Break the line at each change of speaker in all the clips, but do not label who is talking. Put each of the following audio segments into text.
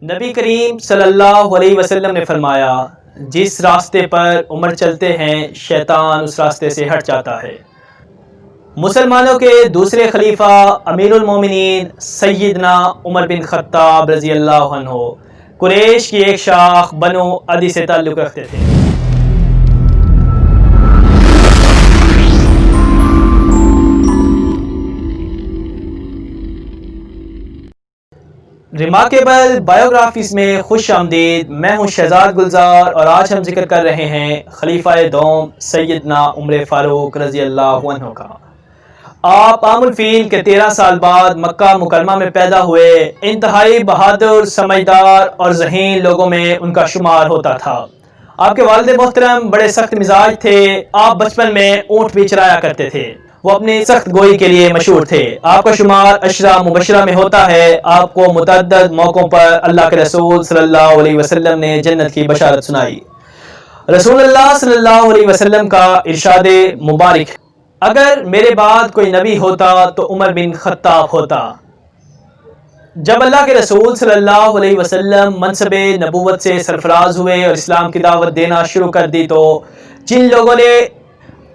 نبی کریم صلی اللہ علیہ وسلم نے فرمایا، جس راستے پر عمر چلتے ہیں شیطان اس راستے سے ہٹ جاتا ہے۔ مسلمانوں کے دوسرے خلیفہ امیر المومنین سیدنا عمر بن خطاب رضی اللہ عنہ قریش کی ایک شاخ بنو عدی سے تعلق رکھتے تھے۔ ریمارکیبل بایوگرافیز میں خوش آمدید۔ میں ہوں شہزاد گلزار اور آج ہم ذکر کر رہے ہیں خلیفہ دوم سیدنا عمر فاروق رضی اللہ عنہ کا۔ آپ عام الفیل کے 13 سال بعد مکہ مکرمہ میں پیدا ہوئے۔ انتہائی بہادر، سمجھدار اور ذہین لوگوں میں ان کا شمار ہوتا تھا۔ آپ کے والد محترم بڑے سخت مزاج تھے۔ آپ بچپن میں اونٹ بھی چرایا کرتے تھے۔ وہ اپنی سخت گوئی کے لیے مشہور تھے۔ آپ کا شمار عشرہ مبشرہ میں ہوتا ہے۔ آپ کو متعدد موقعوں پر اللہ کے رسول صلی اللہ علیہ وسلم نے جنت کی بشارت سنائی۔ رسول اللہ صلی اللہ علیہ وسلم کا ارشاد مبارک ہے، اگر میرے بعد کوئی نبی ہوتا تو عمر بن خطاب ہوتا۔ جب اللہ کے رسول صلی اللہ علیہ وسلم منصب نبوت سے سرفراز ہوئے اور اسلام کی دعوت دینا شروع کر دی تو جن لوگوں نے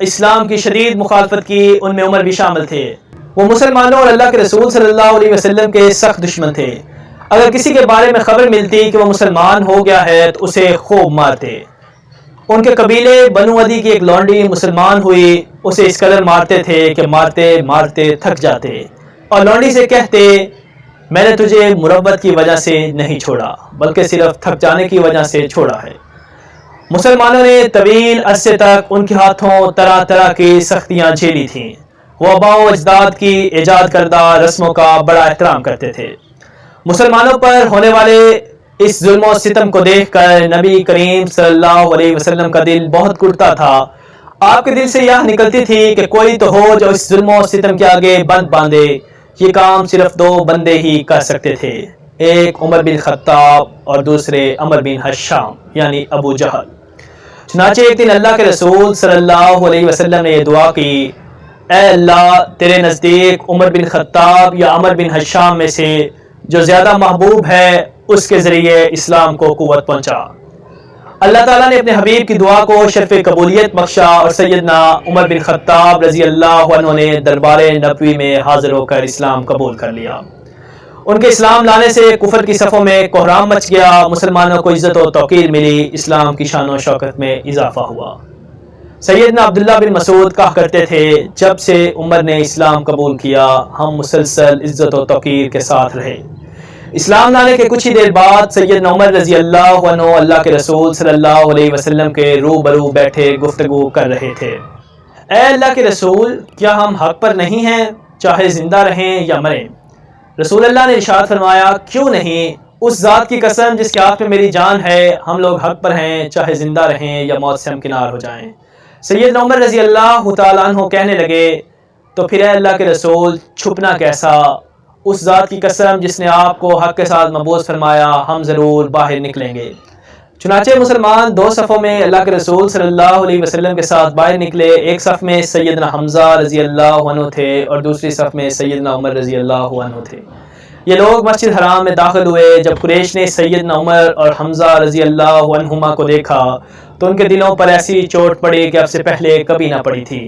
اسلام کی شدید مخالفت کی ان میں عمر بھی شامل تھے۔ وہ مسلمانوں اور اللہ کے رسول صلی اللہ علیہ وسلم کے سخت دشمن تھے۔ اگر کسی کے بارے میں خبر ملتی کہ وہ مسلمان ہو گیا ہے تو اسے خوب مارتے۔ ان کے قبیلے بنو عدی کی ایک لونڈی مسلمان ہوئی، اسے اس قدر مارتے تھے کہ مارتے مارتے تھک جاتے اور لونڈی سے کہتے، میں نے تجھے مروت کی وجہ سے نہیں چھوڑا بلکہ صرف تھک جانے کی وجہ سے چھوڑا ہے۔ مسلمانوں نے طویل عرصے تک ان کے ہاتھوں طرح طرح کی سختیاں جھیلی تھیں۔ وہ آباء و اجداد کی ایجاد کردہ رسموں کا بڑا احترام کرتے تھے۔ مسلمانوں پر ہونے والے اس ظلم و ستم کو دیکھ کر نبی کریم صلی اللہ علیہ وسلم کا دل بہت گھٹتا تھا۔ آپ کے دل سے یہ نکلتی تھی کہ کوئی تو ہو جو اس ظلم و ستم کے آگے بند باندھے۔ یہ کام صرف 2 بندے ہی کر سکتے تھے، ایک عمر بن خطاب اور دوسرے عمر بن حشام یعنی ابو جہل۔ چنانچہ ایک دن اللہ کے رسول صلی اللہ علیہ وسلم نے یہ دعا کی، اے اللہ، تیرے نزدیک عمر بن خطاب یا عمر بن حشام میں سے جو زیادہ محبوب ہے اس کے ذریعے اسلام کو قوت پہنچا۔ اللہ تعالیٰ نے اپنے حبیب کی دعا کو شرف قبولیت بخشا اور سیدنا عمر بن خطاب رضی اللہ عنہ نے دربار نبوی میں حاضر ہو کر اسلام قبول کر لیا۔ ان کے اسلام لانے سے کفر کی صفوں میں کوہرام مچ گیا، مسلمانوں کو عزت و توقیر ملی، اسلام کی شان و شوکت میں اضافہ ہوا۔ سیدنا عبداللہ بن مسعود کہا کرتے تھے، جب سے عمر نے اسلام قبول کیا ہم مسلسل عزت و توقیر کے ساتھ رہے۔ اسلام لانے کے کچھ ہی دیر بعد سیدنا عمر رضی اللہ عنہ اللہ کے رسول صلی اللہ علیہ وسلم کے روبرو بیٹھے گفتگو کر رہے تھے۔ اے اللہ کے رسول، کیا ہم حق پر نہیں ہیں چاہے زندہ رہیں یا مریں؟ رسول اللہ نے ارشاد فرمایا، کیوں نہیں، اس ذات کی قسم جس کے ہاتھ میں میری جان ہے، ہم لوگ حق پر ہیں چاہے زندہ رہیں یا موت سے ہمکنار ہو جائیں۔ سیدنا عمر رضی اللہ تعالیٰ عنہ کہنے لگے، تو پھر اے اللہ کے رسول چھپنا کیسا؟ اس ذات کی قسم جس نے آپ کو حق کے ساتھ مبعوث فرمایا، ہم ضرور باہر نکلیں گے۔ چنانچہ مسلمان 2 صفوں میں اللہ کے رسول صلی اللہ علیہ وسلم کے ساتھ باہر نکلے۔ ایک صف میں سیدنا حمزہ رضی اللہ عنہ تھے اور دوسری صف میں سیدنا عمر رضی اللہ عنہ تھے۔ یہ لوگ مسجد حرام میں داخل ہوئے۔ جب قریش نے سیدنا عمر اور حمزہ رضی اللہ عنہما کو دیکھا تو ان کے دلوں پر ایسی چوٹ پڑی کہ اب سے پہلے کبھی نہ پڑی تھی۔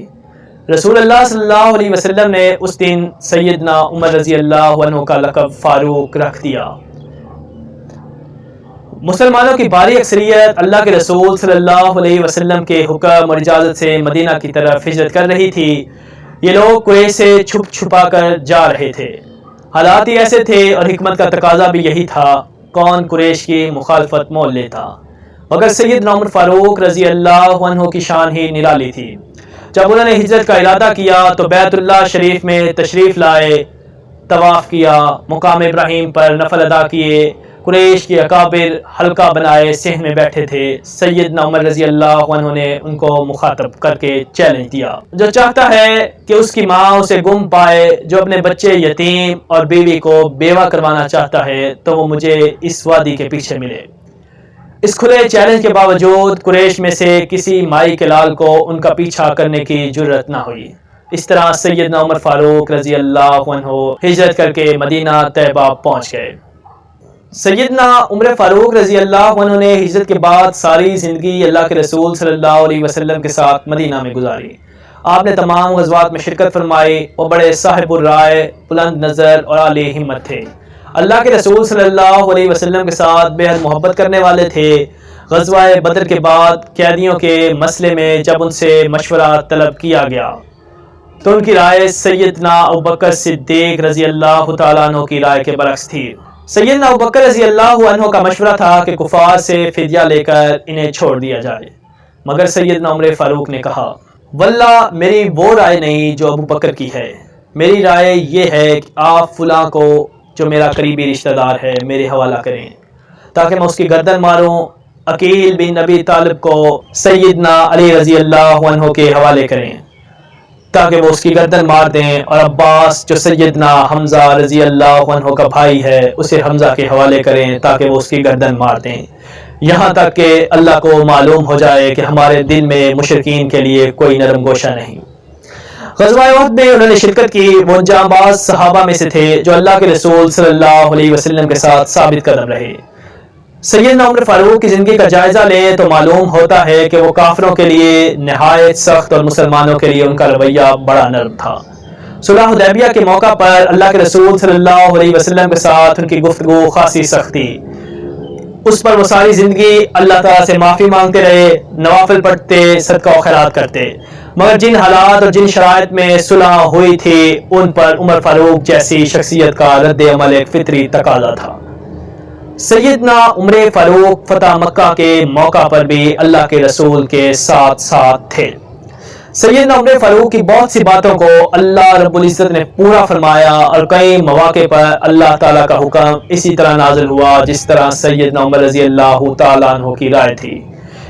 رسول اللہ صلی اللہ علیہ وسلم نے اس دن سیدنا عمر رضی اللہ عنہ کا لقب فاروق رکھ دیا۔ مسلمانوں کی باری اکثریت اللہ کے رسول صلی اللہ علیہ وسلم کے حکم اور اجازت سے مدینہ کی طرف ہجرت کر رہی تھی۔ یہ لوگ قریش سے چھپ چھپا کر جا رہے تھے۔ حالات ہی ایسے تھے اور حکمت کا تقاضا بھی یہی تھا، کون قریش کی مخالفت مول لیتا، مگر سیدنا عمر فاروق رضی اللہ عنہ کی شان ہی نرالی تھی۔ جب انہوں نے ہجرت کا ارادہ کیا تو بیت اللہ شریف میں تشریف لائے، طواف کیا، مقام ابراہیم پر نفل ادا کیے۔ قریش کے اکابر حلقہ بنائے صحن میں بیٹھے تھے۔ سیدنا عمر رضی اللہ عنہ نے ان کو مخاطب کر کے چیلنج دیا، جو چاہتا ہے کہ اس کی ماں اسے گم پائے، جو اپنے بچے یتیم اور بیوی کو بیوہ کروانا چاہتا ہے تو وہ مجھے اس وادی کے پیچھے ملے۔ اس کھلے چیلنج کے باوجود قریش میں سے کسی مائی کے لال کو ان کا پیچھا کرنے کی جرت نہ ہوئی۔ اس طرح سیدنا عمر فاروق رضی اللہ عنہ ہجرت کر کے مدینہ طیبہ پہنچ گئے۔ سیدنا عمر فاروق رضی اللہ عنہ نے ہجرت کے بعد ساری زندگی اللہ کے رسول صلی اللہ علیہ وسلم کے ساتھ مدینہ میں گزاری۔ آپ نے تمام غزوات میں شرکت فرمائی اور بڑے صاحب الرائے، بلند نظر اور عالی ہمت تھے۔ اللہ کے رسول صلی اللہ علیہ وسلم کے ساتھ بے حد محبت کرنے والے تھے۔ غزوہ بدر کے بعد قیدیوں کے مسئلے میں جب ان سے مشورہ طلب کیا گیا تو ان کی رائے سیدنا ابوبکر صدیق رضی اللہ تعالیٰ عنہ کی رائے کے برعکس تھی۔ سیدنا ابوبکر رضی اللہ عنہ کا مشورہ تھا کہ کفار سے فدیہ لے کر انہیں چھوڑ دیا جائے، مگر سیدنا عمر فاروق نے کہا واللہ میری وہ رائے نہیں جو ابوبکر کی ہے، میری رائے یہ ہے کہ آپ فلاں کو جو میرا قریبی رشتہ دار ہے میرے حوالہ کریں تاکہ میں اس کی گردن ماروں۔ عقیل بن ابی طالب کو سیدنا علی رضی اللہ عنہ کے حوالے کریں تاکہ وہ اس کی گردن مار دیں، اور عباس جو سیدنا حمزہ رضی اللہ عنہ کا بھائی ہے اسے حمزہ کے حوالے کریں تاکہ وہ اس کی گردن مار دیں، یہاں تک کہ اللہ کو معلوم ہو جائے کہ ہمارے دل میں مشرکین کے لیے کوئی نرم گوشہ نہیں۔ غزوہ احد میں انہوں نے شرکت کی۔ وہ جانباز صحابہ میں سے تھے جو اللہ کے رسول صلی اللہ علیہ وسلم کے ساتھ ثابت قدم رہے۔ سیدنا عمر فاروق کی زندگی کا جائزہ لیں تو معلوم ہوتا ہے کہ وہ کافروں کے لیے نہایت سخت اور مسلمانوں کے لیے ان کا رویہ بڑا نرم تھا۔ صلح حدیبیہ کے موقع پر اللہ کے رسول صلی اللہ علیہ وسلم کے ساتھ ان کی گفتگو خاصی سخت تھی۔ اس پر وہ ساری زندگی اللہ تعالیٰ سے معافی مانگتے رہے، نوافل پڑھتے، صدقہ و خیرات کرتے، مگر جن حالات اور جن شرائط میں صلح ہوئی تھی ان پر عمر فاروق جیسی شخصیت کا رد عمل ایک فطری تقاضا تھا۔ سیدنا عمر فاروق فتح مکہ کے موقع پر بھی اللہ کے رسول کے ساتھ ساتھ تھے۔ سیدنا عمر فاروق کی بہت سی باتوں کو اللہ رب العزت نے پورا فرمایا، اور کئی مواقع پر اللہ تعالیٰ کا حکم اسی طرح نازل ہوا جس طرح سیدنا عمر رضی اللہ تعالیٰ عنہ کی رائے تھی۔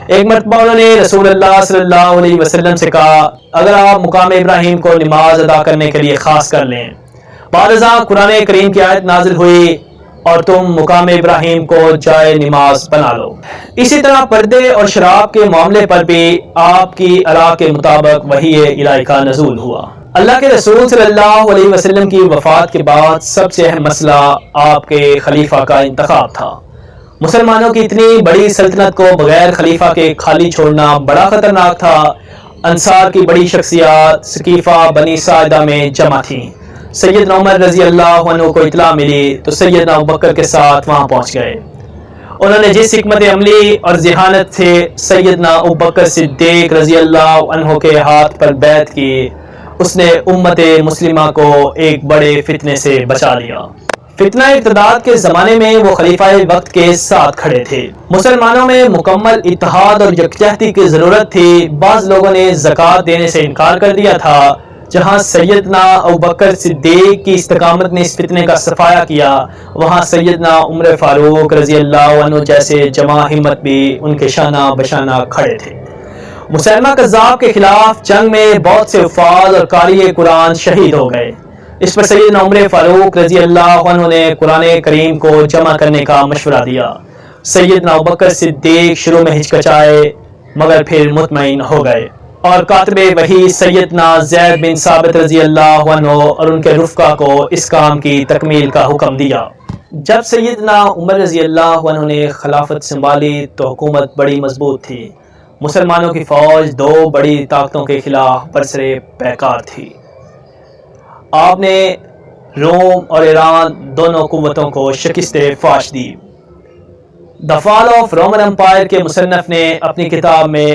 ایک مرتبہ انہوں نے رسول اللہ صلی اللہ علیہ وسلم سے کہا اگر آپ مقام ابراہیم کو نماز ادا کرنے کے لیے خاص کر لیں، بعد ازاں قرآن کریم کی آیت نازل ہوئی اور تم مقام ابراہیم کو جائے نماز بنا لو۔ اسی طرح پردے اور شراب کے معاملے پر بھی آپ کی اراء کے مطابق وحی الہی کا نزول ہوا۔ اللہ کے رسول صلی اللہ علیہ وسلم کی وفات کے بعد سب سے اہم مسئلہ آپ کے خلیفہ کا انتخاب تھا۔ مسلمانوں کی اتنی بڑی سلطنت کو بغیر خلیفہ کے خالی چھوڑنا بڑا خطرناک تھا۔ انصار کی بڑی شخصیات ثقیفہ بنی ساعدہ میں جمع تھیں۔ سیدنا عمر رضی اللہ عنہ کو اطلاع ملی تو سیدنا ابوبکر کے ساتھ وہاں پہنچ گئے۔ انہوں نے جس حکمت عملی اور ذہانت سے سیدنا ابوبکر صدیق رضی اللہ عنہ کے ہاتھ پر بیعت کی، اس نے امت مسلمہ کو ایک بڑے فتنے سے بچا لیا۔ فتنہ ارتداد کے زمانے میں وہ خلیفہ وقت کے ساتھ کھڑے تھے۔ مسلمانوں میں مکمل اتحاد اور یکجہتی کی ضرورت تھی۔ بعض لوگوں نے زکوٰۃ دینے سے انکار کر دیا تھا، جہاں سیدنا ابوبکر صدیق کی استقامت نے اس فتنے کا صفایا کیا، وہاں سیدنا عمر فاروق رضی اللہ عنہ جیسے جمع ہمت بھی ان کے شانہ بشانہ کھڑے تھے۔ مسیلمہ کذاب کے خلاف جنگ میں بہت سے حفاظ اور قاری قرآن شہید ہو گئے۔ اس پر سیدنا عمر فاروق رضی اللہ عنہ نے قرآن کریم کو جمع کرنے کا مشورہ دیا۔ سیدنا ابوبکر صدیق شروع میں ہچکچائے مگر پھر مطمئن ہو گئے، اور کاتب وحی سیدنا زید بن ثابت رضی اللہ عنہ اور ان کے رفقا کو اس کام کی تکمیل کا حکم دیا۔ جب سیدنا عمر رضی اللہ عنہ نے خلافت سنبھالی تو حکومت بڑی مضبوط تھی۔ مسلمانوں کی فوج دو بڑی طاقتوں کے خلاف برسر پیکار تھی۔ آپ نے روم اور ایران دونوں قوتوں کو شکست فاش دی۔ دی فال آف رومن امپائر کے مصنف نے اپنی کتاب میں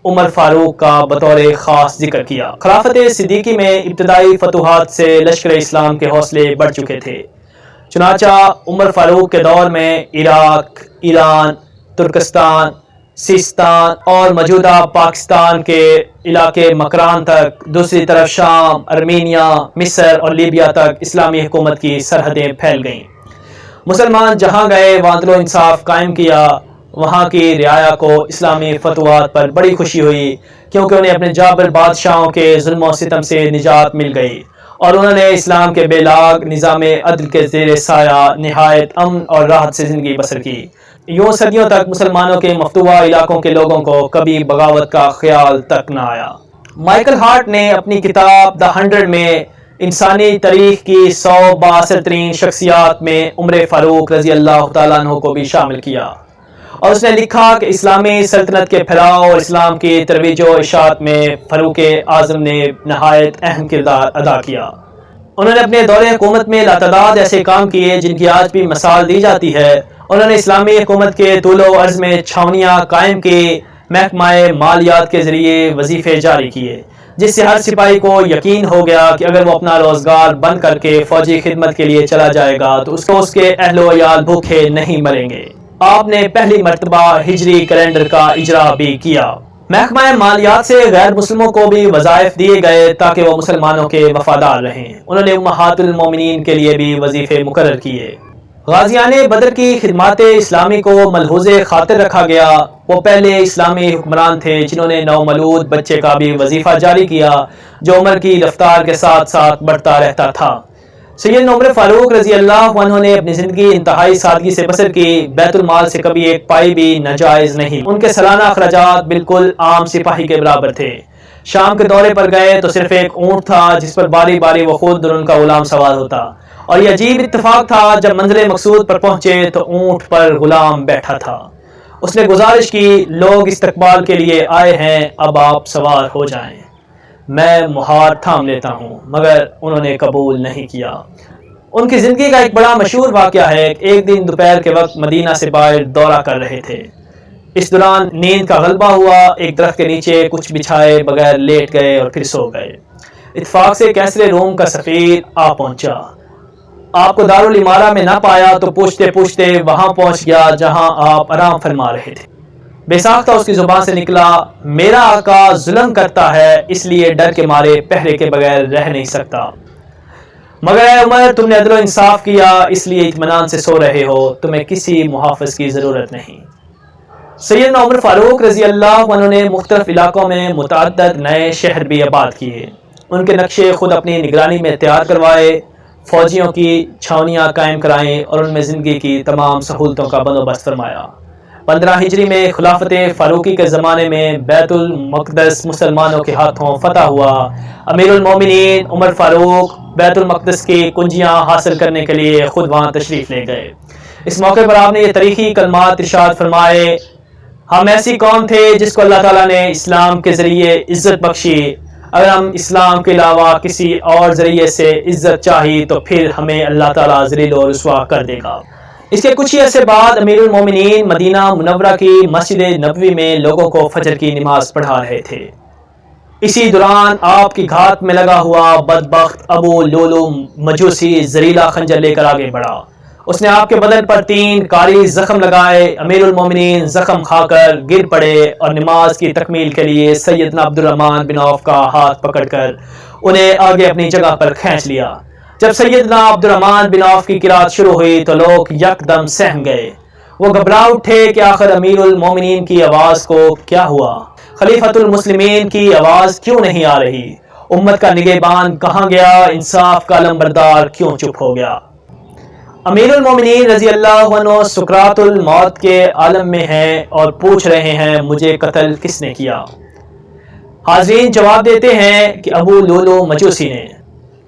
عمر فاروق کا بطور خاص ذکر کیا۔ خلافت صدیقی میں ابتدائی فتوحات سے لشکر اسلام کے حوصلے بڑھ چکے تھے، چنانچہ عمر فاروق کے دور میں عراق، ایران، ترکستان، سیستان اور موجودہ پاکستان کے علاقے مکران تک، دوسری طرف شام، ارمینیا، مصر اور لیبیا تک اسلامی حکومت کی سرحدیں پھیل گئیں۔ مسلمان جہاں گئے وہاں عدل و انصاف قائم کیا۔ وہاں کی رعایا کو اسلامی فتوحات پر بڑی خوشی ہوئی، کیونکہ انہیں اپنے جابر بادشاہوں کے ظلم و ستم سے نجات مل گئی، اور انہوں نے اسلام کے بے لاگ نظام عدل کے زیر سایہ نہایت امن اور راحت سے زندگی بسر کی۔ یوں صدیوں تک مسلمانوں کے مفتوحہ علاقوں کے لوگوں کو کبھی بغاوت کا خیال تک نہ آیا۔ مائیکل ہارٹ نے اپنی کتاب دی 100 میں انسانی تاریخ کی 100 بااثر ترین شخصیات میں عمر فاروق رضی اللہ تعالیٰ عنہ کو بھی شامل کیا، اور اس نے لکھا کہ اسلامی سلطنت کے پھیلاؤ اور اسلام کی ترویج و اشاعت میں فاروق اعظم نے نہایت اہم کردار ادا کیا۔ انہوں نے اپنے دور حکومت میں لاتعداد ایسے کام کیے جن کی آج بھی مثال دی جاتی ہے۔ انہوں نے اسلامی حکومت کے طول و عرض میں چھاونیاں قائم کی، محکمہ مالیات کے ذریعے وظیفے جاری کیے، جس سے ہر سپاہی کو یقین ہو گیا کہ اگر وہ اپنا روزگار بند کر کے فوجی خدمت کے لیے چلا جائے گا تو اس کے اہل و عیال بھوکے نہیں مریں گے۔ آپ نے پہلی مرتبہ ہجری کیلنڈر کا اجرا بھی کیا۔ محکمہ مالیات سے غیر مسلموں کو بھی وظائف دیے گئے تاکہ وہ مسلمانوں کے وفادار رہیں۔ انہوں نے امہات المومنین کے لیے بھی وظیفے مقرر کیے۔ غازیان بدر کی خدمات اسلامی کو ملحوظ خاطر رکھا گیا۔ وہ پہلے اسلامی حکمران تھے جنہوں نے نومولود بچے کا بھی وظیفہ جاری کیا، جو عمر کی رفتار کے ساتھ ساتھ بڑھتا رہتا تھا۔ سیدنا عمر فاروق رضی اللہ عنہ نے اپنی زندگی انتہائی سادگی سے بسر کی۔ بیت المال سے کبھی ایک پائی بھی ناجائز نہیں۔ ان کے سالانہ اخراجات بالکل عام سپاہی کے برابر تھے۔ شام کے دورے پر گئے تو صرف ایک اونٹ تھا جس پر باری باری وہ خود اور ان کا غلام سوار ہوتا، اور یہ عجیب اتفاق تھا جب منزل مقصود پر پہنچے تو اونٹ پر غلام بیٹھا تھا۔ اس نے گزارش کی، لوگ استقبال کے لیے آئے ہیں، اب آپ سوار ہو جائیں، میں مہار تھام لیتا ہوں، مگر انہوں نے قبول نہیں کیا۔ ان کی زندگی کا ایک بڑا مشہور واقعہ ہے۔ ایک دن دوپہر کے وقت مدینہ سے باہر دورہ کر رہے تھے۔ اس دوران نیند کا غلبہ ہوا، ایک درخت کے نیچے کچھ بچھائے بغیر لیٹ گئے اور پھر سو گئے۔ اتفاق سے کیسر روم کا سفیر آ پہنچا۔ آپ کو دارالامارہ میں نہ پایا تو پوچھتے پوچھتے وہاں پہنچ گیا جہاں آپ آرام فرما رہے تھے۔ بے ساختہ اس کی زبان سے نکلا، میرا آقا ظلم کرتا ہے، اس لیے ڈر کے مارے پہرے کے بغیر رہ نہیں سکتا، مگر اے عمر تم نے عدل و انصاف کیا، اس لیے اطمینان سے سو رہے ہو، تمہیں کسی محافظ کی ضرورت نہیں۔ سیدنا عمر فاروق رضی اللہ عنہ نے مختلف علاقوں میں متعدد نئے شہر بھی آباد کیے۔ ان کے نقشے خود اپنی نگرانی میں تیار کروائے، فوجیوں کی چھاونیاں قائم کرائیں اور ان میں زندگی کی تمام سہولتوں کا بندوبست فرمایا۔ 15 ہجری میں خلافت فاروقی کے زمانے میں بیت المقدس مسلمانوں کے ہاتھوں فتح ہوا۔ امیر المومنین عمر فاروق بیت المقدس کی کنجیاں حاصل کرنے کے لیے خود وہاں تشریف لے گئے۔ اس موقع پر آپ نے یہ تاریخی کلمات ارشاد فرمائے، ہم ایسی قوم تھے جس کو اللہ تعالیٰ نے اسلام کے ذریعے عزت بخشی، اگر ہم اسلام کے علاوہ کسی اور ذریعے سے عزت چاہی تو پھر ہمیں اللہ تعالیٰ ذلیل و رسوا کر دے گا۔ اس کے کچھ ہی عرصے بعد امیر المومنین مدینہ منورہ کی مسجد نبوی میں لوگوں کو فجر کی نماز پڑھا رہے تھے۔ اسی دوران آپ کی گھات میں لگا ہوا بدبخت ابو لولو مجوسی زریلا خنجر لے کر آگے بڑھا۔ اس نے آپ کے بدن پر 3 کاری زخم لگائے۔ امیر المومنین زخم کھا کر گر پڑے اور نماز کی تکمیل کے لیے سیدنا عبد الرحمن بن عوف کا ہاتھ پکڑ کر انہیں آگے اپنی جگہ پر کھینچ لیا۔ جب سیدنا عبد الرحمن بن عوف کی قرات شروع ہوئی تو لوگ یکدم سہم گئے۔ وہ گھبرا اٹھے کہ آخر امیر المومنین کی آواز کو کیا ہوا، خلیفۃ المسلمین کی آواز کیوں نہیں آ رہی، امت کا نگہبان کہاں گیا، انصاف کا علمبردار کیوں چپ ہو گیا۔ امیر المومنین رضی اللہ عنہ سکرات الموت کے عالم میں ہیں اور پوچھ رہے ہیں مجھے قتل کس نے کیا۔ حاضرین جواب دیتے ہیں کہ ابو لولو مجوسی نے۔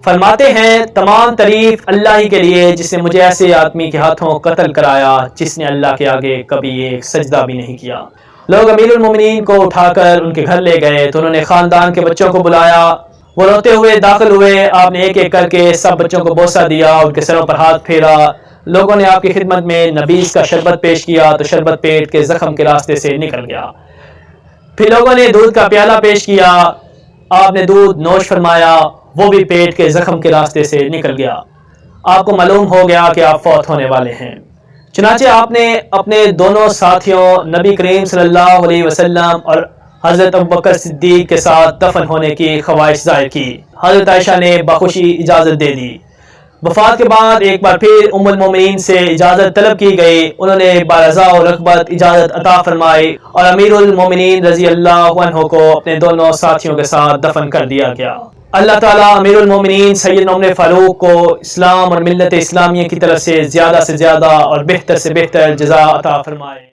فرماتے ہیں تمام تعریف اللہ ہی کے لیے جس نے مجھے ایسے آدمی کے ہاتھوں قتل کرایا جس نے اللہ کے آگے کبھی ایک سجدہ بھی نہیں کیا۔ لوگ امیر المومنین کو اٹھا کر ان کے گھر لے گئے تو انہوں نے خاندان کے بچوں کو بلایا، وہ روتے ہوئے داخل ہوئے۔ آپ نے ایک ایک کر کے سب بچوں کو بوسہ دیا، ان کے سروں پر ہاتھ پھیرا۔ لوگوں نے آپ کی خدمت میں نبیذ کا شربت پیش کیا تو شربت پیٹ کے زخم کے راستے سے نکل گیا۔ پھر لوگوں نے دودھ کا پیالہ پیش کیا، آپ نے دودھ نوش فرمایا، وہ بھی پیٹ کے زخم کے راستے سے نکل گیا۔ آپ کو معلوم ہو گیا کہ آپ فوت ہونے والے ہیں۔ چنانچہ آپ نے اپنے دونوں ساتھیوں نبی کریم صلی اللہ علیہ وسلم اور حضرت ابوبکر صدیق کے ساتھ دفن ہونے کی خواہش ظاہر کی۔ حضرت عائشہ نے بخوشی اجازت دے دی۔ وفات کے بعد ایک بار پھر ام المومنین سے اجازت طلب کی گئی، انہوں نے برضا و رغبت اجازت عطا فرمائی اور امیر المومنین رضی اللہ عنہ کو اپنے دونوں ساتھیوں کے ساتھ دفن کر دیا گیا۔ اللہ تعالیٰ امیر المومنین سیدنا عمر فاروق کو اسلام اور ملت اسلامیہ کی طرف سے زیادہ اور بہتر سے بہتر جزا عطا فرمائے۔